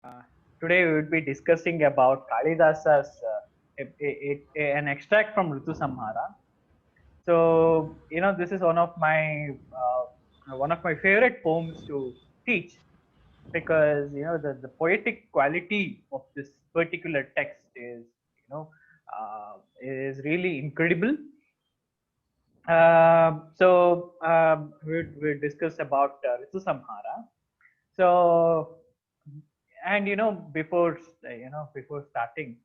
Uh, Today we will be discussing about Kalidasa's an extract from Ritusamhara. So this is one of my favorite poems to teach because the poetic quality of this particular text is really incredible. We'll discuss about Ritusamhara. So, and before starting,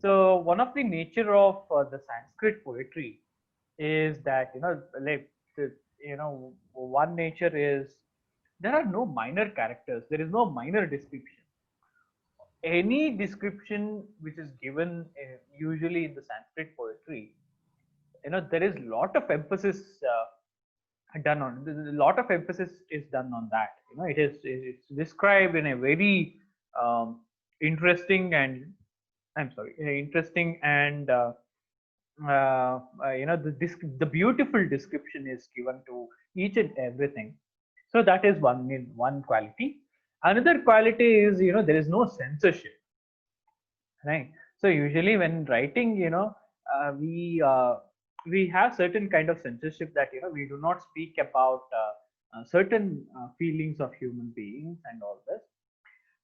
so one of the nature of the Sanskrit poetry is that like one nature is there are no minor characters. There is no minor description. Any description which is given usually in the Sanskrit poetry, there is lot of emphasis done on. A lot of emphasis is done on that. It's described in a very um, interesting and I'm sorry, interesting and the beautiful description is given to each and everything. So that is one quality. Another quality is there is no censorship, right? So usually when writing, we have certain kind of censorship that we do not speak about certain feelings of human beings and all this.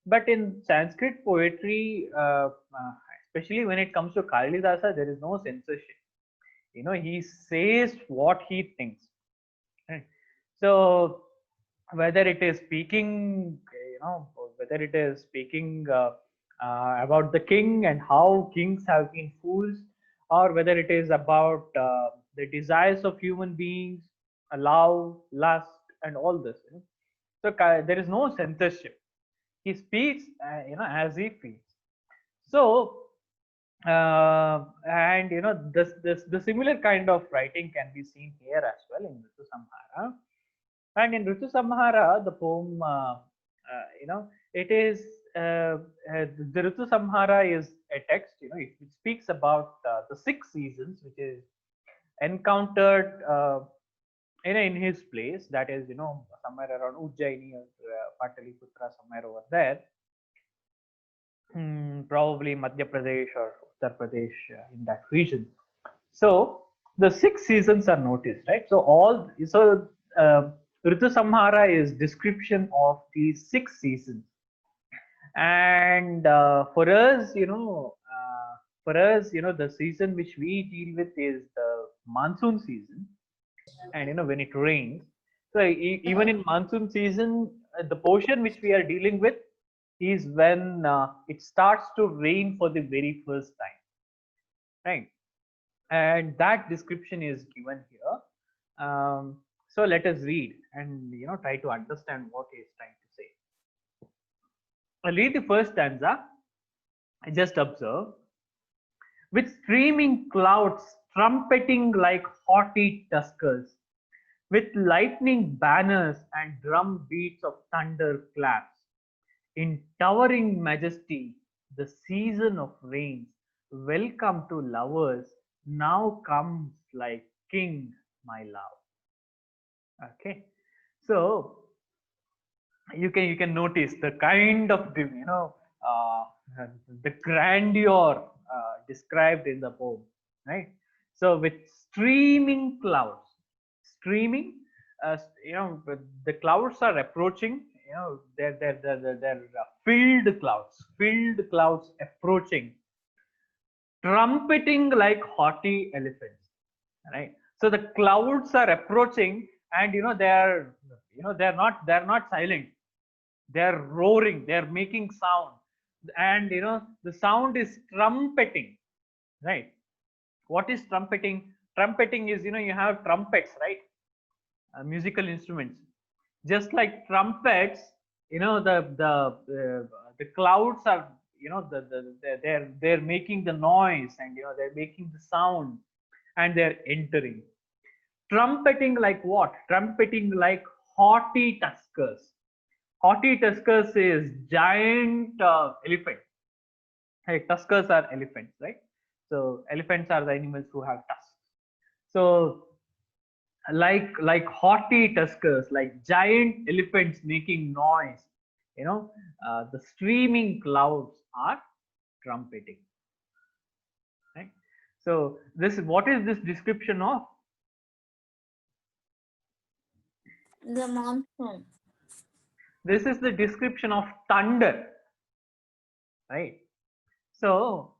But in Sanskrit poetry, especially when it comes to Kalidasa, there is no censorship. He says what he thinks. Right? So whether it is speaking, whether it is speaking about the king and how kings have been fools, or whether it is about the desires of human beings, love, lust, and all this. So there is no censorship. He speaks, as he feels. So and this the similar kind of writing can be seen here as well in Ritusamhara. And in Ritusamhara, the poem, it is the Ritusamhara is a text. It speaks about the 6 seasons, which is encountered in his place. That is, somewhere around Ujjaini or Pataliputra, somewhere over there. Probably Madhya Pradesh or Uttar Pradesh in that region. So the 6 seasons are noticed, right? So Ritu Samhara is description of these 6 seasons, and the season which we deal with is the monsoon season, and when it rains. So even in monsoon season, the portion which we are dealing with is when it starts to rain for the very first time, right? And that description is given here. So let us read and try to understand what he is trying to say. I'll read the first stanza. I just observe. With streaming clouds trumpeting like haughty tuskers, with lightning banners and drum beats of thunder claps, in towering majesty, the season of rains, welcome to lovers, now comes like king, my love. Okay, so you can notice the kind of uh, the grandeur described in the poem, right? So with streaming clouds, streaming, the clouds are approaching. They're filled clouds approaching, trumpeting like haughty elephants, right? So the clouds are approaching, and they're not silent. They're roaring, they're making sound, and the sound is trumpeting, right? What is trumpeting? Trumpeting is, you have trumpets, right? Musical instruments. Just like trumpets, the clouds are, they're making the noise, and they're making the sound, and they're entering. Trumpeting like what? Trumpeting like haughty tuskers. Haughty tuskers is giant elephant. Hey, tuskers are elephants, right? So elephants are the animals who have tusks. So like haughty tuskers, like giant elephants making noise, the streaming clouds are trumpeting, right? So this, what is this description of? The monsoon. This is the description of thunder, right? So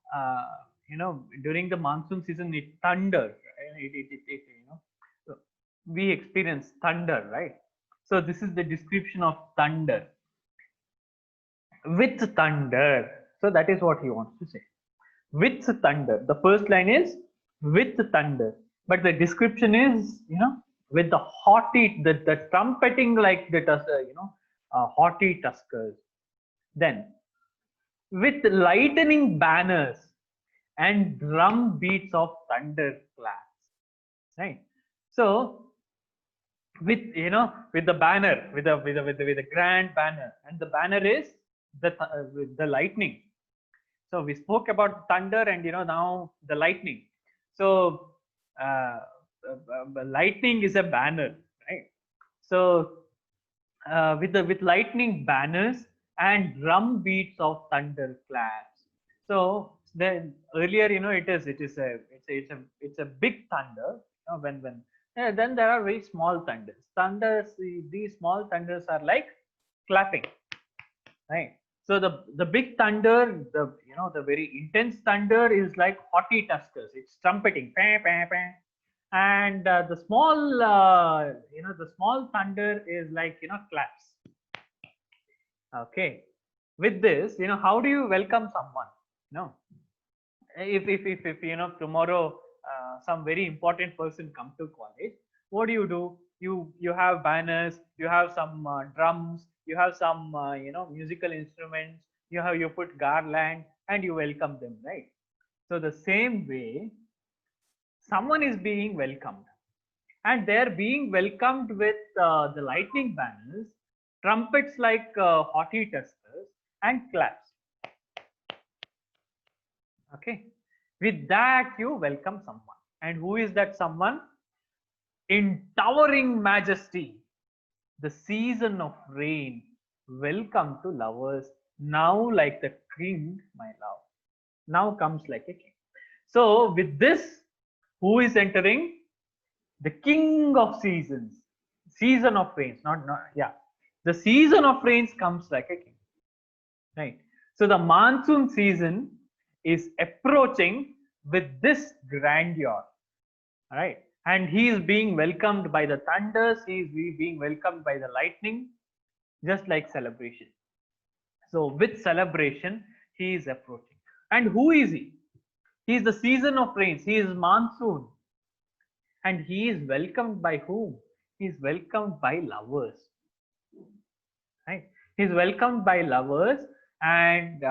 during the monsoon season it thunders, right? So we experience thunder, right? So this is the description of thunder. With thunder, so that is what he wants to say. With thunder, the first line is with thunder, but the description is, with the haughty, the trumpeting, like the haughty tuskers. Then with lightning banners and drum beats of thunderclaps, right? So with, with the banner, with the grand banner, and the banner is with the lightning. So we spoke about thunder, and now the lightning. So lightning is a banner, right? So with lightning banners and drum beats of thunder claps. So then earlier, it's a big thunder. Then there are very small thunders. These small thunders are like clapping, right? So the big thunder, the very intense thunder is like haughty tuskers. It's trumpeting, pah, pah, pah. And the small thunder is like, claps. Okay. With this, how do you welcome someone? No. If tomorrow some very important person come to college, what do? You have banners, you have some drums, you have some musical instruments, you put garland and you welcome them, right? So the same way, someone is being welcomed, and they're being welcomed with the lightning banners, trumpets like haughty tuskers, and claps. Okay, with that you welcome someone. And who is that someone? In towering majesty, the season of rain, welcome to lovers, now like the king, my love. Now comes like a king. So with this, who is entering? The king of seasons, season of rains, not yeah. The season of rains comes like a king, right? So the monsoon season is approaching with this grandeur, right? And he is being welcomed by the thunders, he is being welcomed by the lightning, just like celebration. So with celebration, he is approaching. And who is he? He is the season of rains, he is monsoon. And he is welcomed by whom? He is welcomed by lovers, right? He is welcomed by lovers, and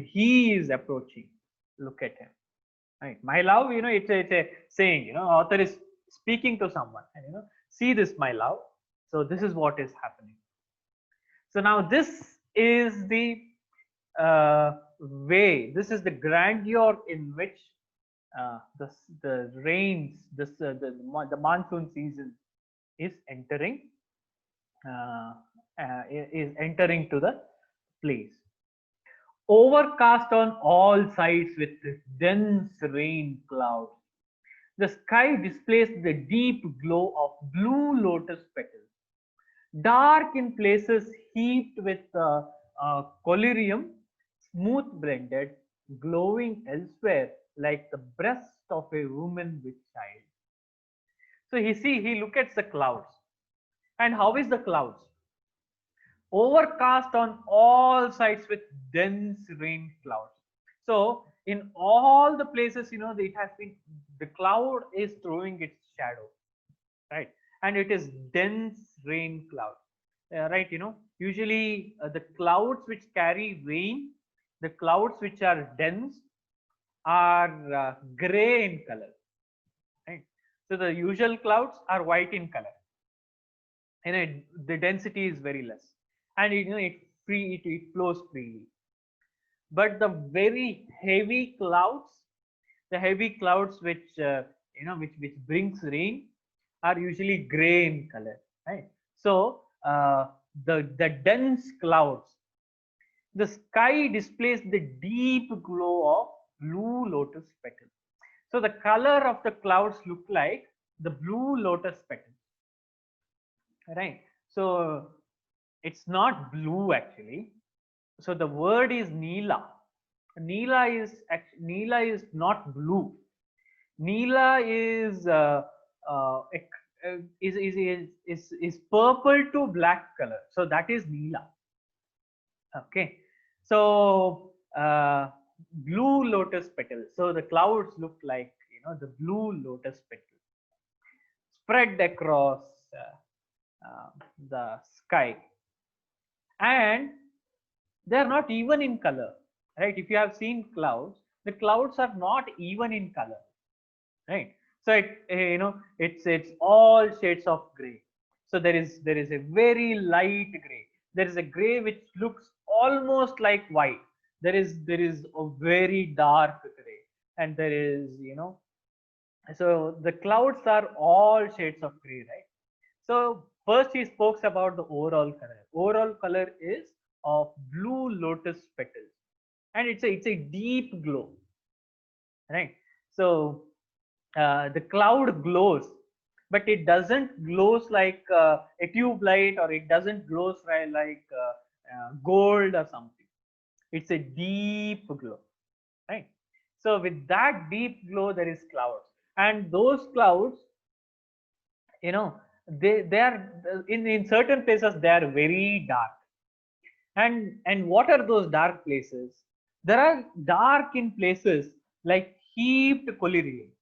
he is approaching. Look at him, right? My love, it's a saying, author is speaking to someone, and see this, my love. So this is what is happening. So now this is the way, this is the grandeur in which the rains, the monsoon season is entering, uh, is entering to the place. Overcast on all sides with dense rain clouds, the sky displays the deep glow of blue lotus petals, dark in places, heaped with collyrium, smooth blended, glowing elsewhere like the breast of a woman with child. So he look at the clouds. And how is the clouds? Overcast on all sides with dense rain clouds. So in all the places, it has been, the cloud is throwing its shadow, right? And it is dense rain cloud, right? Usually the clouds which carry rain, the clouds which are dense are gray in color, right? So the usual clouds are white in color, and the density is very less, and it flows freely. But the very heavy clouds, the heavy clouds which which brings rain, are usually gray in color, right? So the dense clouds, the sky displays the deep glow of blue lotus petals. So the color of the clouds look like the blue lotus petals, right? So it's not blue actually. So the word is Neela. Neela is not blue. Neela is purple to black color. So that is Neela. Okay. So blue lotus petals. So the clouds look like the blue lotus petals spread across the sky, and they are not even in color, right? If you have seen clouds, the clouds are not even in color, right? So it's all shades of gray. So there is a very light gray, there is a gray which looks almost like white, there is a very dark gray, and there is so the clouds are all shades of gray, right? So first he speaks about the overall color. Overall color is of blue lotus petals, and it's a deep glow, right? So the cloud glows, but it doesn't glows like a tube light, or it doesn't glows like gold or something. It's a deep glow, right? So with that deep glow, there is clouds, and those clouds, you know, they are in certain places they are very dark. And what are those dark places? There are dark in places like heaped collyrium.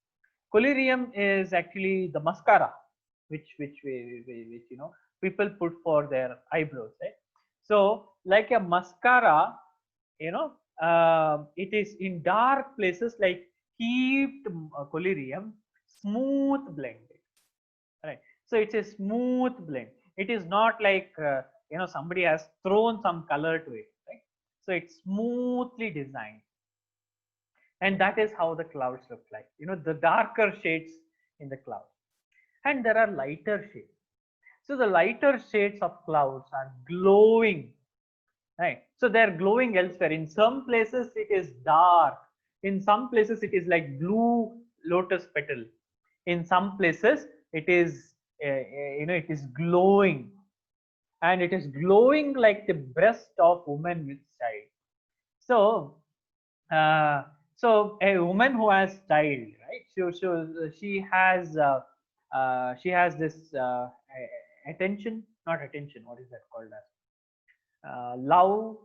Collyrium is actually the mascara which people put for their eyebrows, right? So like a mascara, it is in dark places like heaped collyrium, smooth blended, right? So it's a smooth blend. It is not like somebody has thrown some color to it, right? So it's smoothly designed, and that is how the clouds look like. The darker shades in the clouds, and there are lighter shades. So the lighter shades of clouds are glowing, right? So they are glowing elsewhere. In some places it is dark, in some places it is like blue lotus petal, in some places it is it is glowing, and it is glowing like the breast of woman with child. So so a woman who has child, right? She has this attention, not attention, what is that called as, love,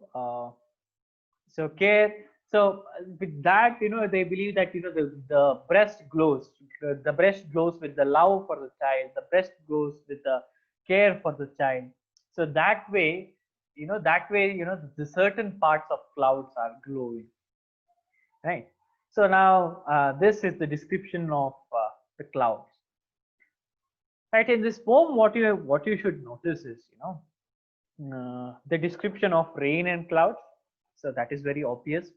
so care. So with that, they believe that the breast glows, the breast glows with the love for the child, the breast glows with the care for the child. So that way the certain parts of clouds are glowing, right? So now this is the description of the clouds, right? In this poem, what you should notice is the description of rain and clouds. So that is very obvious.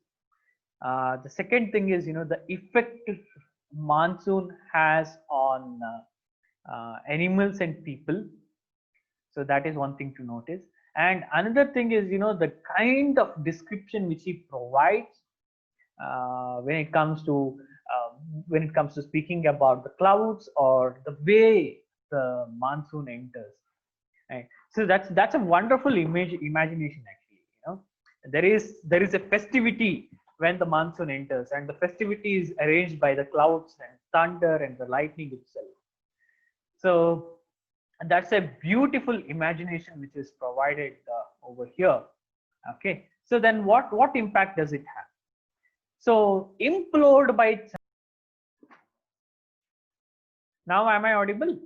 The second thing is the effect monsoon has on animals and people. So that is one thing to notice. And another thing is the kind of description which he provides when it comes to speaking about the clouds, or the way the monsoon enters, right? So that's a wonderful imagination actually. There is a festivity when the monsoon enters, and the festivity is arranged by the clouds and thunder and the lightning itself. So that's a beautiful imagination which is provided over here. Okay, so then what impact does it have? So implored by, now am I audible?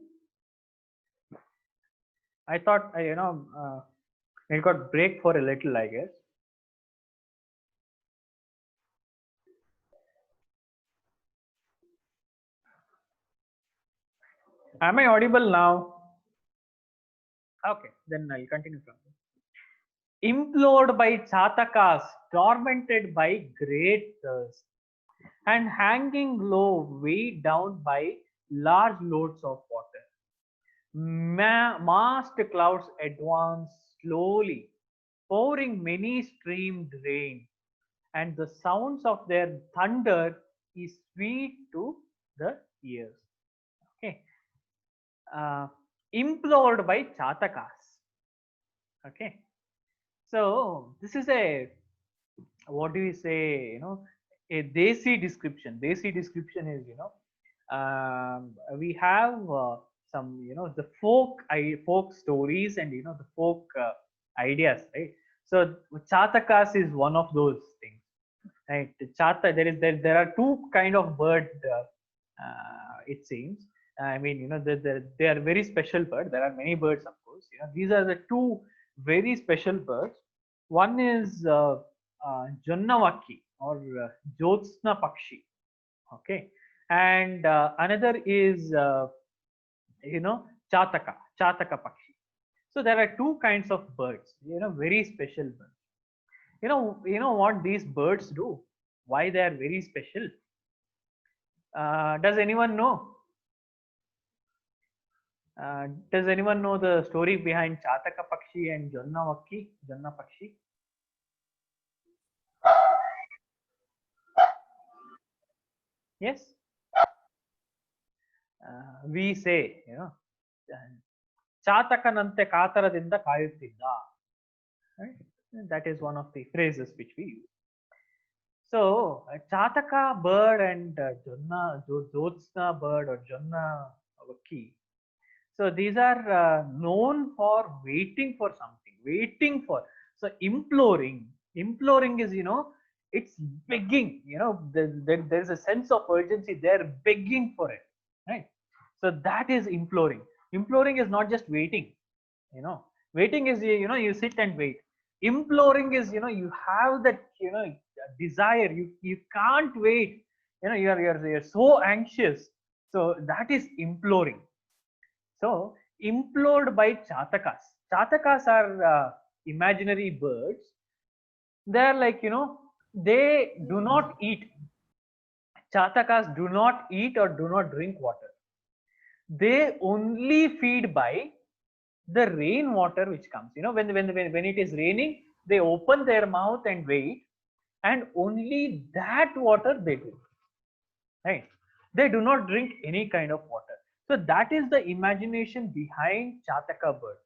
I thought it got break for a little, I guess. Am I audible now? Okay, then I'll continue from here. Implored by chatakas, tormented by great thirst, and hanging low, weighed down by large loads of water. Massed clouds advance slowly, pouring many streamed rain, and the sounds of their thunder is sweet to the ears. Okay. uh, Implored by Chatakas. Okay, so this is a, what do we say? A desi description. Desi description is, we have some, the folk stories, and the folk ideas, right? So Chatakas is one of those things, right? Chata, there are two kind of bird, it seems. I mean, they are very special bird. There are many birds, of course. These are the two very special birds. One is Jonnavaki, or Jyotsna Pakshi. Okay, and another is Chataka Pakshi. So there are two kinds of birds. Very special birds. You know what these birds do? Why they are very special? Does anyone know? Does anyone know the story behind Chataka Pakshi and Jonna Pakshi? Yes, we say, Chatakanante Kataradinda Kayuttidda. Right? That is one of the phrases which we use. So, Chataka bird and Jyotsna bird or Jonna Vakki. So these are known for waiting for something, waiting for. So imploring is, it's begging. There's a sense of urgency. They're begging for it, right? So that is imploring. Imploring is not just waiting. You know, waiting is, you sit and wait. Imploring is, you have that, desire. You can't wait. You're so anxious. So that is imploring. So, implored by Chatakas. Chatakas are imaginary birds. They are like, they do not eat. Chatakas do not eat or do not drink water. They only feed by the rainwater which comes. When it is raining, they open their mouth and wait, and only that water they drink. Right? They do not drink any kind of water. So that is the imagination behind Chataka bird.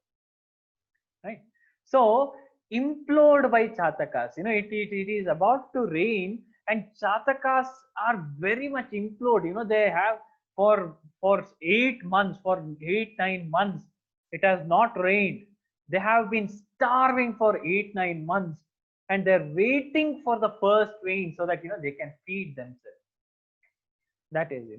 Right? So implored by Chatakas, it is about to rain, and Chatakas are very much implored. They have, for 8 months, for 8 9 months, it has not rained. They have been starving for 8 9 months, and they're waiting for the first rain so that they can feed themselves. That is,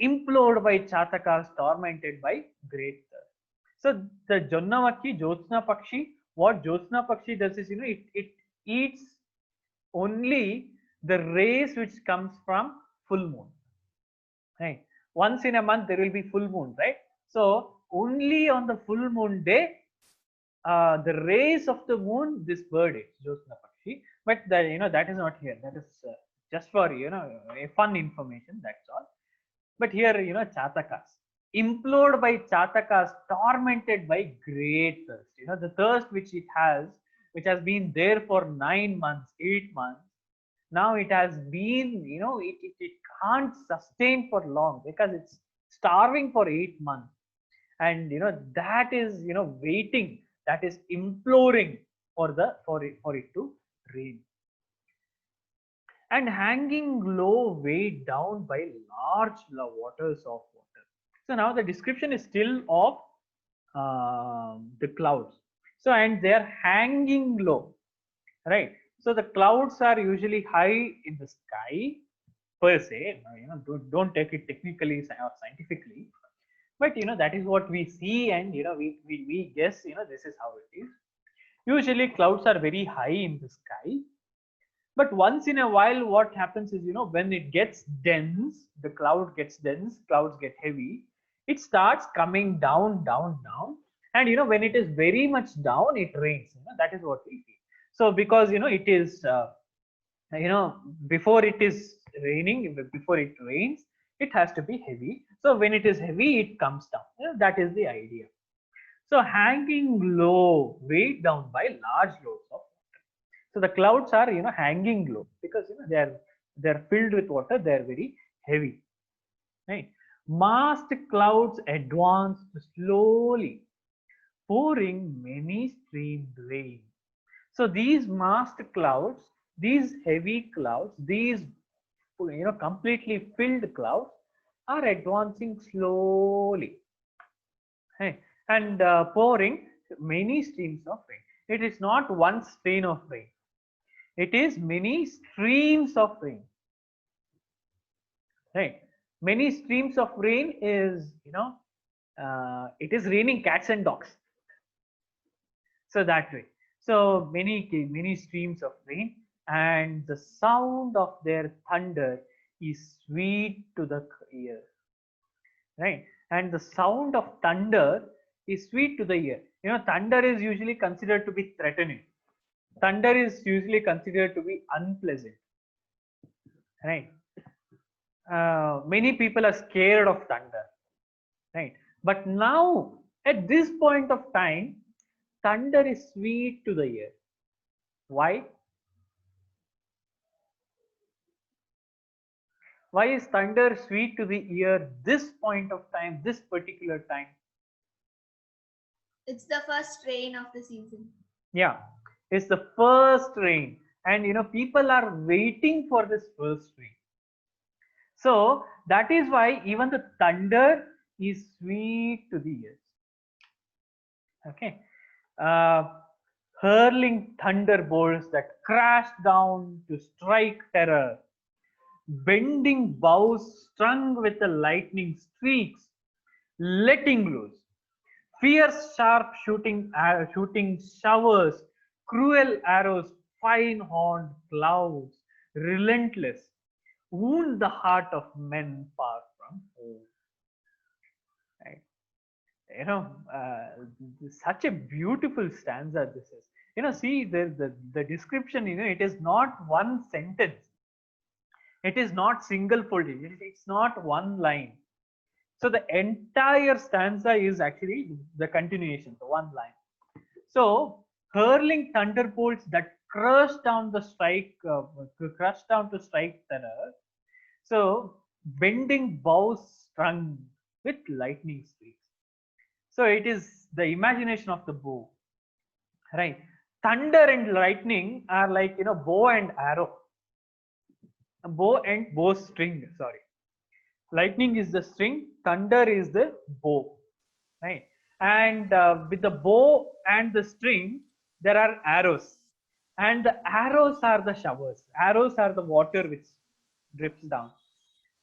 implored by Chatakas, tormented by great thirst. So the Jonnavaki, Jyotsna Pakshi, what Jyotsna Pakshi does is, it eats only the rays which comes from full moon. Right? Once in a month there will be full moon, right? So only on the full moon day, the rays of the moon, this bird eats, Jyotsna Pakshi. But that is not here. That is just for a fun information. That's all. But here, Chatakas, implored by Chatakas, tormented by great thirst. The thirst which has been there for 9 months, 8 months. Now it has been, it can't sustain for long because it's starving for 8 months. And that is, waiting, that is imploring for it to rain, and hanging low, weighed down by large waters of water. So now the description is still of the clouds. So, and they are hanging low, right? So the clouds are usually high in the sky per se. Don't take it technically or scientifically, but that is what we see, and we guess, this is how it is. Usually clouds are very high in the sky, but once in a while what happens is, when it gets dense, the cloud gets dense, clouds get heavy, it starts coming down, down, down, and when it is very much down, it rains. That is what we see. So because it is you know before it is raining, before it rains, it has to be heavy. So when it is heavy, it comes down. That is the idea. So hanging low, weighed down by large loads of water. So the clouds are, hanging low because they're filled with water. They're very heavy, right? Massed clouds advance slowly, pouring many streamed rain. So these massed clouds, these heavy clouds, these completely filled clouds are advancing slowly, hey, and pouring many streams of rain. It is not one strain of rain. It is many streams of rain. Right. Many streams of rain is, it is raining cats and dogs. So that way. So many streams of rain, and the sound of their thunder is sweet to the ear. Right. And the sound of thunder is sweet to the ear. Thunder is usually considered to be threatening. Thunder is usually considered to be unpleasant. Right. Many people are scared of thunder, right? But now, at this point of time, thunder is sweet to the ear. Why? Why is thunder sweet to the ear this point of time, this particular time? It's the first rain of the season. Yeah, it's the first rain, and people are waiting for this first rain. So that is why even the thunder is sweet to the ears. Okay. Uh, Hurling thunderbolts that crash down to strike terror, bending bows strung with the lightning streaks, letting loose, fierce sharp shooting showers, cruel arrows, fine horned clouds, relentless, wound the heart of men far from home. Right? you know Such a beautiful stanza this is. See the description, it is not one sentence, it is not single folded, it's not one line. So the entire stanza is actually the continuation, the one line. So hurling thunderbolts that crush down to strike terror. So bending bows strung with lightning streaks. So it is the imagination of the bow, right? Thunder and lightning are like, bow and arrow, bow and bowstring. Sorry, lightning is the string, thunder is the bow, right? And with the bow and the string, there are arrows, and the arrows are the showers. Arrows are the water which drips down,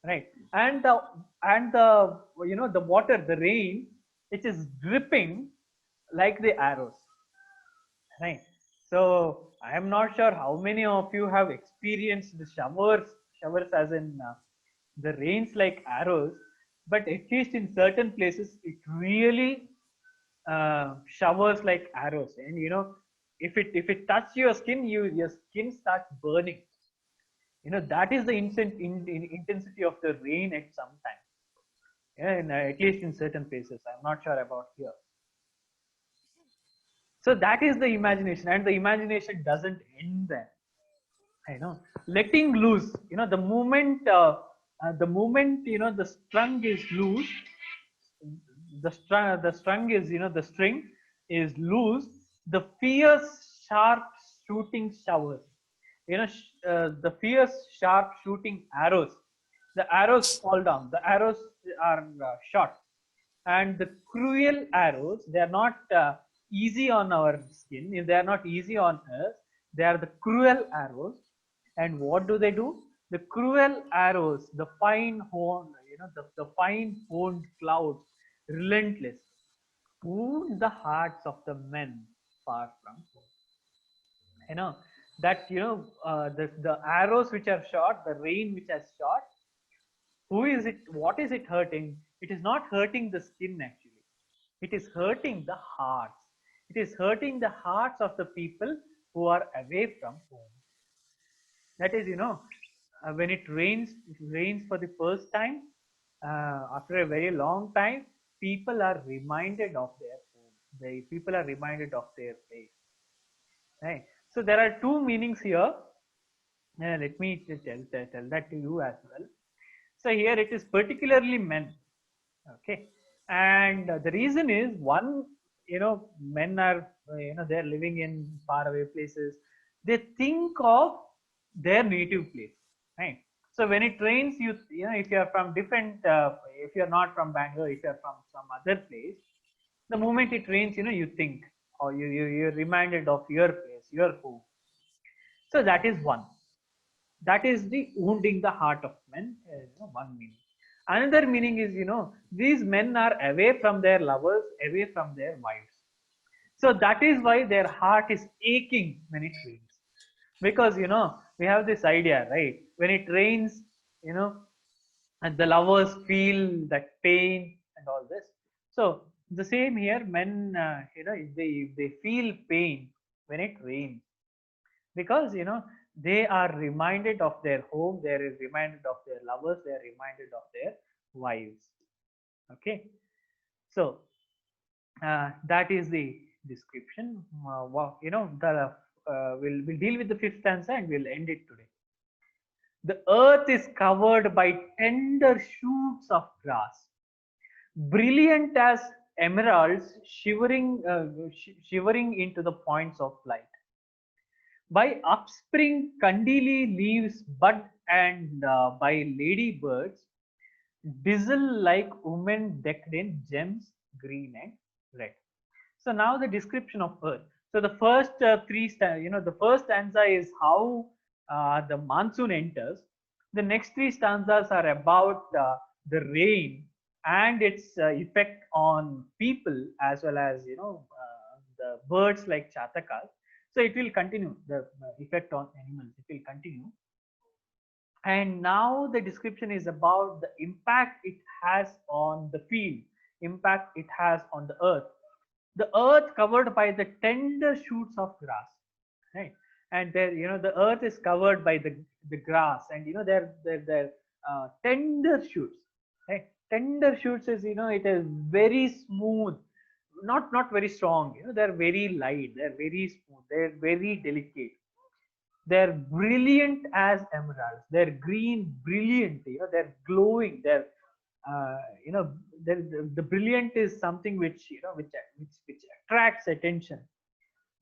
right? And the water, the rain, which is dripping like the arrows, right? So I am not sure how many of you have experienced the showers as in the rains like arrows, but at least in certain places it really showers like arrows. And if it touches your skin, your skin starts burning. That is the intensity of the rain at some time. Yeah, at least in certain places. I'm not sure about here. So that is the imagination, and the imagination doesn't end there. Letting loose. The moment the strung is loose, the strung is the string is loose. The fierce sharp shooting showers. The fierce sharp shooting arrows. The arrows fall down. The arrows are shot, and the cruel arrows, they are not easy on our skin. If they are not easy on us, they are the cruel arrows. And what do? The cruel arrows, the fine horn, the fine horned clouds, relentless, wound the hearts of the men far from home. you know the arrows which are shot, the rain which has shot, who is it, what is it hurting? It is not hurting the skin actually, it is hurting the hearts. It is hurting the hearts of the people who are away from home. That is, when it rains for the first time, after a very long time, people are reminded of their home. The people are reminded of their place. Right. So there are two meanings here. Let me tell that to you as well. So here it is particularly men. Okay. And the reason is one, men are, they're living in faraway places. They think of their native place, right? So when it rains, if you are from different, if you are not from Bangalore, if you are from some other place, the moment it rains, you think, or you're reminded of your place, your home. So that is one. That is the wounding the heart of men. One meaning. Another meaning is, these men are away from their lovers, away from their wives. So that is why their heart is aching when it rains. Because, we have this idea, right? When it rains, you know, and the lovers feel that pain and all this. So the same here, men, if they feel pain when it rains, because they are reminded of their home, they are reminded of their lovers, they are reminded of their wives. Okay, so that is the description. We'll deal with the fifth stanza and we'll end it today. The earth is covered by tender shoots of grass, brilliant as emeralds, shivering into the points of light. By upspring Kandili leaves bud, and by ladybirds dizzle like women decked in gems, green and red. So now the description of earth. So the first the first stanza is how the monsoon enters. The next three stanzas are about the rain and its effect on people, as well as the birds like chatakas. So it will continue, the effect on animals. It will continue. And now the description is about the impact it has on the field, impact it has on the earth. The earth covered by the tender shoots of grass, right? And there, the earth is covered by the grass, and they're tender shoots, right? Tender shoots is, it is very smooth, not very strong. They're very light, they're very smooth, they're very delicate. They're brilliant as emeralds. They're green, brilliant. They're glowing. They're, uh, you know, the brilliant is something which which attracts attention.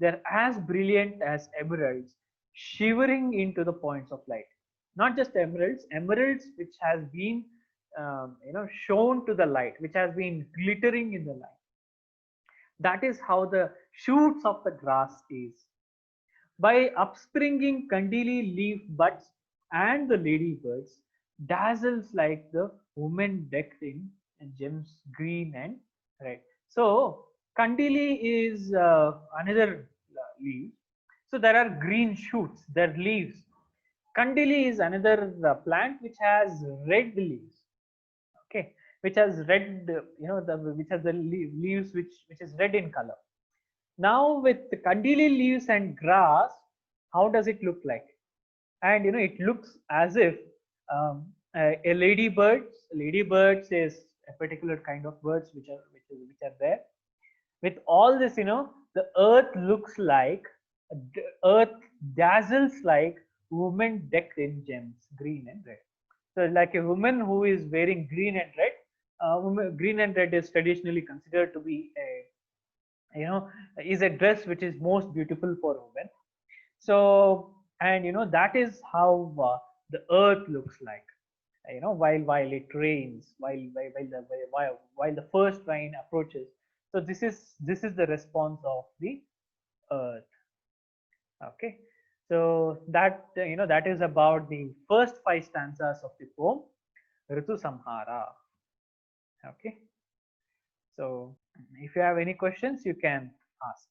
They're as brilliant as emeralds, shivering into the points of light. Not just emeralds which has been, shown to the light, which has been glittering in the light. That is how the shoots of the grass is. By upspringing Kandili leaf buds and the ladybirds dazzles like the woman decked in gems green and red. So Kandili is another leaf. So there are green shoots, there are leaves. Kandili is another plant which has red leaves. Okay, which has red, which has the leaves which is red in color. Now with the Kandili leaves and grass, how does it look like? And it looks as if a ladybirds is a particular kind of birds which are there. With all this, the earth looks like, earth dazzles like woman decked in gems, green and red. So like a woman who is wearing green and red. Green and red is traditionally considered to be is a dress which is most beautiful for women. So, and that is how the earth looks like, while it rains, while the first rain approaches. So this is the response of the earth. Okay, so that is about the first five stanzas of the poem Ritusamhara. Okay, so if you have any questions, you can ask.